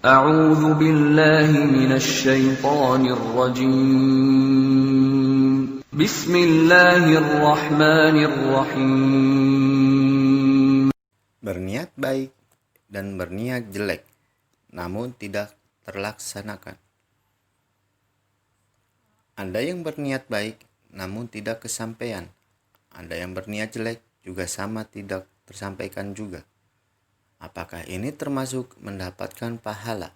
أعوذ بالله من الشيطان الرجيم بسم الله الرحمن الرحيم Berniat baik dan berniat jelek, namun tidak terlaksanakan. Ada yang berniat baik, namun tidak kesampaian. Ada yang berniat jelek, juga sama tidak tersampaikan juga. Apakah ini termasuk mendapatkan pahala?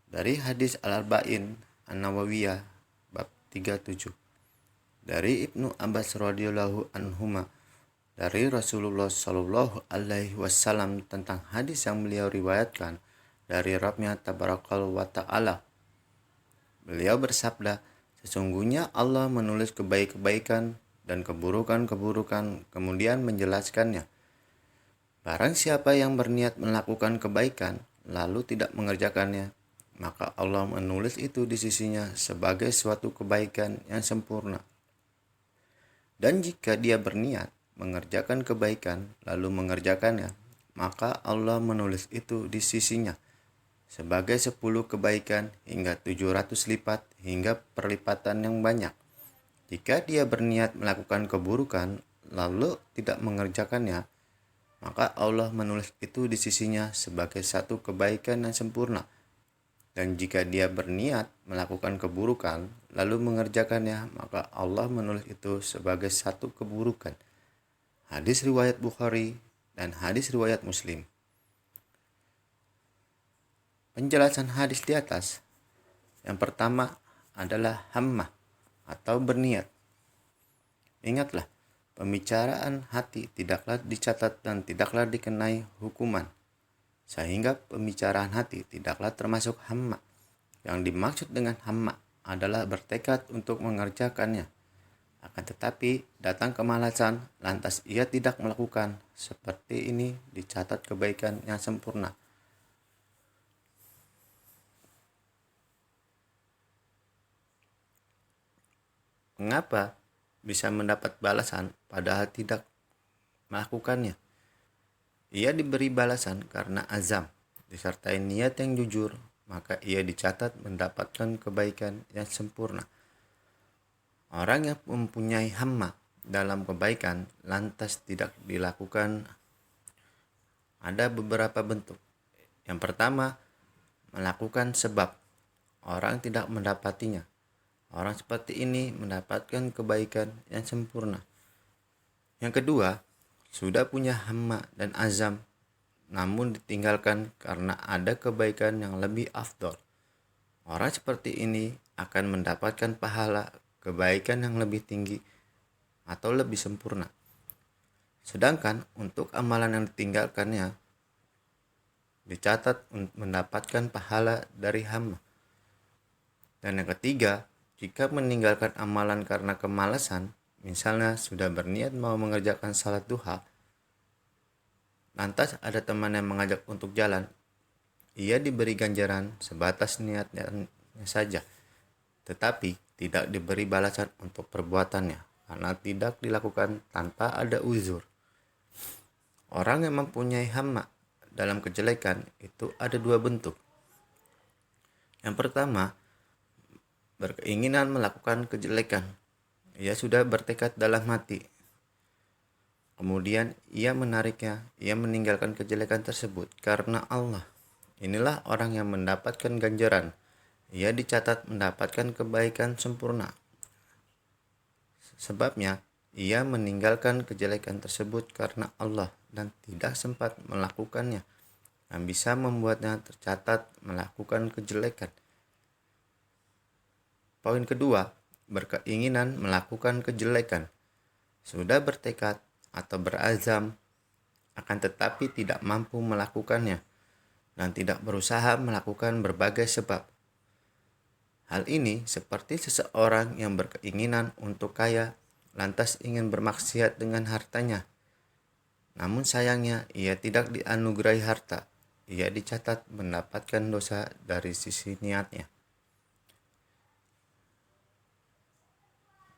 Dari hadis Al-Arba'in An-Nawawiyah bab 37. Dari Ibnu Abbas radhiyallahu anhuma, dari Rasulullah Shallallahu Alaihi Wasallam tentang hadis yang beliau riwayatkan dari Rabbnya Tabarakal wa Ta'ala. Beliau bersabda, sesungguhnya Allah menulis kebaikan dan keburukan-keburukan, kemudian menjelaskannya. Barang siapa yang berniat melakukan kebaikan lalu tidak mengerjakannya, maka Allah menulis itu di sisinya sebagai suatu kebaikan yang sempurna. Dan jika dia berniat mengerjakan kebaikan lalu mengerjakannya, maka Allah menulis itu di sisinya sebagai 10 kebaikan hingga 700 lipat hingga perlipatan yang banyak. Jika dia berniat melakukan keburukan lalu tidak mengerjakannya, maka Allah menulis itu di sisinya sebagai satu kebaikan yang sempurna. Dan jika dia berniat melakukan keburukan lalu mengerjakannya, maka Allah menulis itu sebagai satu keburukan. Hadis riwayat Bukhari dan hadis riwayat Muslim. Penjelasan hadis di atas. Yang pertama adalah hammah atau berniat. Ingatlah, pembicaraan hati tidaklah dicatat dan tidaklah dikenai hukuman. Sehingga pembicaraan hati tidaklah termasuk hammah. Yang dimaksud dengan hammah adalah bertekad untuk mengerjakannya. Akan tetapi datang kemalasan, lantas ia tidak melakukan. Seperti ini dicatat kebaikan yang sempurna. Mengapa bisa mendapat balasan padahal tidak melakukannya? Ia diberi balasan karena azam, disertai niat yang jujur, maka ia dicatat mendapatkan kebaikan yang sempurna. Orang yang mempunyai hamma dalam kebaikan lantas tidak dilakukan ada beberapa bentuk. Yang pertama, melakukan sebab. Orang tidak mendapatinya. Orang seperti ini mendapatkan kebaikan yang sempurna. Yang kedua, sudah punya hamma dan azam, namun ditinggalkan karena ada kebaikan yang lebih afdol. Orang seperti ini akan mendapatkan pahala kebaikan yang lebih tinggi atau lebih sempurna. Sedangkan untuk amalan yang ditinggalkannya, dicatat mendapatkan pahala dari hamma. Dan yang ketiga, jika meninggalkan amalan karena kemalasan, misalnya sudah berniat mau mengerjakan salat duha, lantas ada teman yang mengajak untuk jalan, ia diberi ganjaran sebatas niatnya saja, tetapi tidak diberi balasan untuk perbuatannya, karena tidak dilakukan tanpa ada uzur. Orang yang mempunyai hamma dalam kejelekan itu ada dua bentuk. Yang pertama, berkeinginan melakukan kejelekan. Ia sudah bertekad dalam hati. Kemudian ia menariknya, ia meninggalkan kejelekan tersebut karena Allah. Inilah orang yang mendapatkan ganjaran. Ia dicatat mendapatkan kebaikan sempurna. Sebabnya, ia meninggalkan kejelekan tersebut karena Allah dan tidak sempat melakukannya, yang bisa membuatnya tercatat melakukan kejelekan. Poin kedua, berkeinginan melakukan kejelekan. Sudah bertekad atau berazam, akan tetapi tidak mampu melakukannya dan tidak berusaha melakukan berbagai sebab. Hal ini seperti seseorang yang berkeinginan untuk kaya, lantas ingin bermaksiat dengan hartanya. Namun sayangnya ia tidak dianugerahi harta. Ia dicatat mendapatkan dosa dari sisi niatnya.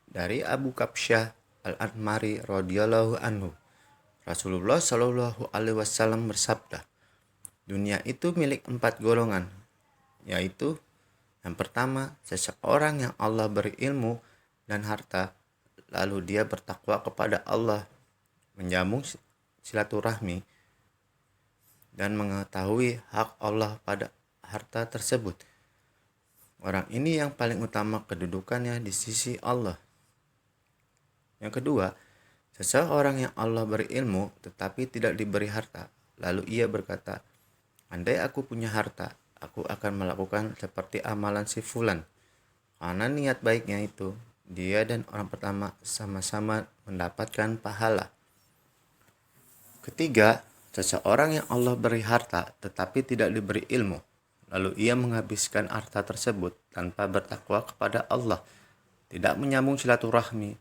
Dari Abu Kabsyah Al-Anmari radhiyallahu anhu, Rasulullah Shallallahu alaihi wasallam bersabda, Dunia itu milik 4 golongan, yaitu yang pertama, seseorang yang Allah beri ilmu dan harta, lalu dia bertakwa kepada Allah, menyambung silaturahmi, dan mengetahui hak Allah pada harta tersebut. Orang ini yang paling utama kedudukannya di sisi Allah. Yang kedua, seseorang yang Allah beri ilmu tetapi tidak diberi harta, lalu ia berkata, andai aku punya harta, aku akan melakukan seperti amalan si fulan. Karena niat baiknya itu, dia dan orang pertama sama-sama mendapatkan pahala. Ketiga, seseorang yang Allah beri harta tetapi tidak diberi ilmu, lalu ia menghabiskan harta tersebut tanpa bertakwa kepada Allah, tidak menyambung silaturahmi,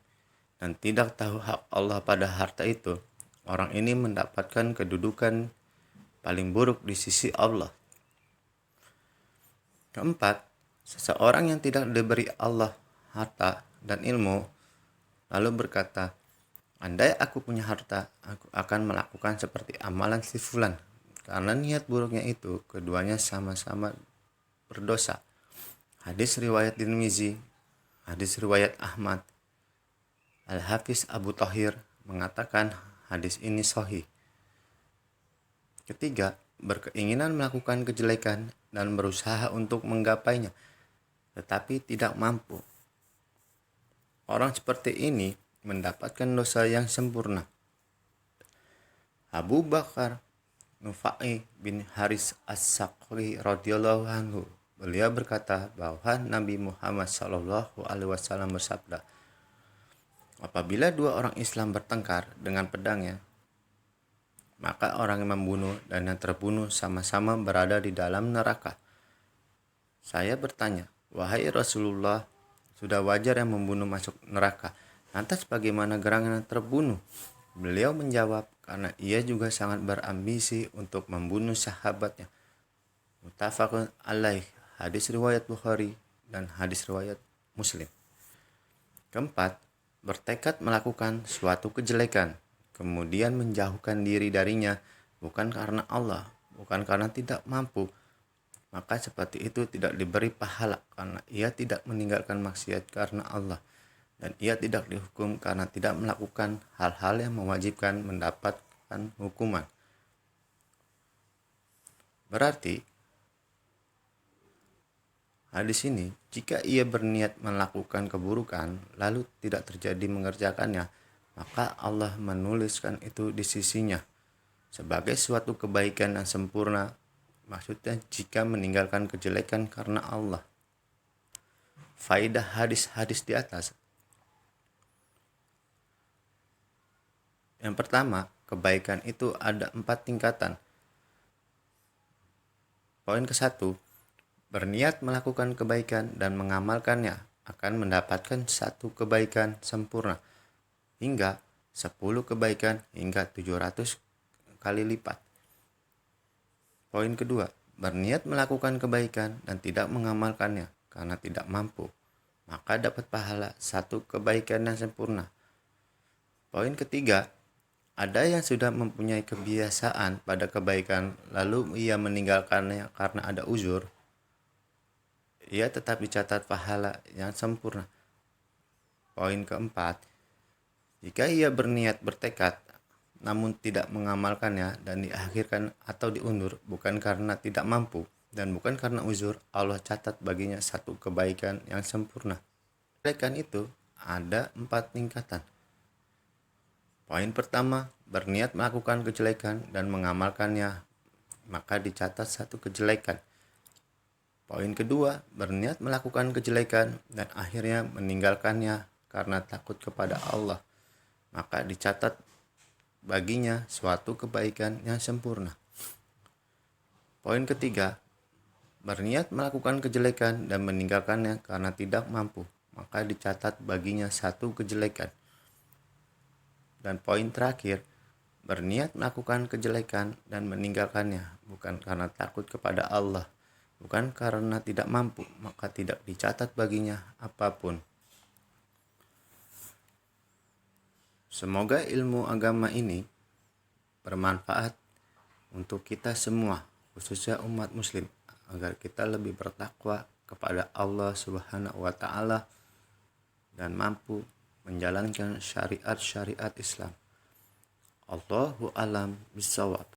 dan tidak tahu hak Allah pada harta itu. Orang ini mendapatkan kedudukan paling buruk di sisi Allah. Keempat, seseorang yang tidak diberi Allah harta dan ilmu, lalu berkata, andai aku punya harta, aku akan melakukan seperti amalan si fulan. Karena niat buruknya itu, keduanya sama-sama berdosa. Hadis riwayat Tirmizi, hadis riwayat Ahmad. Al-Hafiz Abu Thahir mengatakan hadis ini sahih. Ketiga, berkeinginan melakukan kejelekan dan berusaha untuk menggapainya, tetapi tidak mampu. Orang seperti ini mendapatkan dosa yang sempurna. Abu Bakar Nufai bin Haris As-Sakri radhiyallahu anhu, beliau berkata bahwa Nabi Muhammad SAW bersabda, apabila dua orang Islam bertengkar dengan pedangnya, maka orang yang membunuh dan yang terbunuh sama-sama berada di dalam neraka. Saya bertanya, wahai Rasulullah, sudah wajar yang membunuh masuk neraka, lantas bagaimana gerangan yang terbunuh? Beliau menjawab, karena ia juga sangat berambisi untuk membunuh sahabatnya. Muttafaqun alaih, hadis riwayat Bukhari dan hadis riwayat Muslim. Keempat, bertekad melakukan suatu kejelekan, kemudian menjauhkan diri darinya, bukan karena Allah, bukan karena tidak mampu, maka seperti itu tidak diberi pahala karena ia tidak meninggalkan maksiat karena Allah, dan ia tidak dihukum karena tidak melakukan hal-hal yang mewajibkan mendapatkan hukuman. Berarti hadis ini, jika ia berniat melakukan keburukan lalu tidak terjadi mengerjakannya, maka Allah menuliskan itu di sisinya sebagai suatu kebaikan yang sempurna. Maksudnya jika meninggalkan kejelekan karena Allah. Faidah hadis-hadis di atas. Yang pertama, kebaikan itu ada 4 tingkatan. Poin ke-1, berniat melakukan kebaikan dan mengamalkannya akan mendapatkan 1 kebaikan sempurna, hingga 10 kebaikan hingga 700 kali lipat. Poin kedua, berniat melakukan kebaikan dan tidak mengamalkannya karena tidak mampu, maka dapat pahala 1 kebaikan yang sempurna. Poin ketiga, ada yang sudah mempunyai kebiasaan pada kebaikan lalu ia meninggalkannya karena ada uzur, ia tetap dicatat pahala yang sempurna. Poin keempat, jika ia berniat bertekad namun tidak mengamalkannya dan diakhirkan atau diundur bukan karena tidak mampu dan bukan karena uzur, Allah catat baginya 1 kebaikan yang sempurna. Kebaikan itu ada 4 tingkatan. Poin pertama, berniat melakukan kejelekan dan mengamalkannya, maka dicatat 1 kejelekan. Poin kedua, berniat melakukan kejelekan dan akhirnya meninggalkannya karena takut kepada Allah, maka dicatat baginya suatu kebaikan yang sempurna. Poin ketiga, berniat melakukan kejelekan dan meninggalkannya karena tidak mampu, maka dicatat baginya 1 kejelekan. Dan poin terakhir, berniat melakukan kejelekan dan meninggalkannya bukan karena takut kepada Allah, bukan karena tidak mampu, maka tidak dicatat baginya apapun. Semoga ilmu agama ini bermanfaat untuk kita semua, khususnya umat muslim, agar kita lebih bertakwa kepada Allah Subhanahu wa taala dan mampu menjalankan syariat-syariat Islam. Allahu alam bisawab.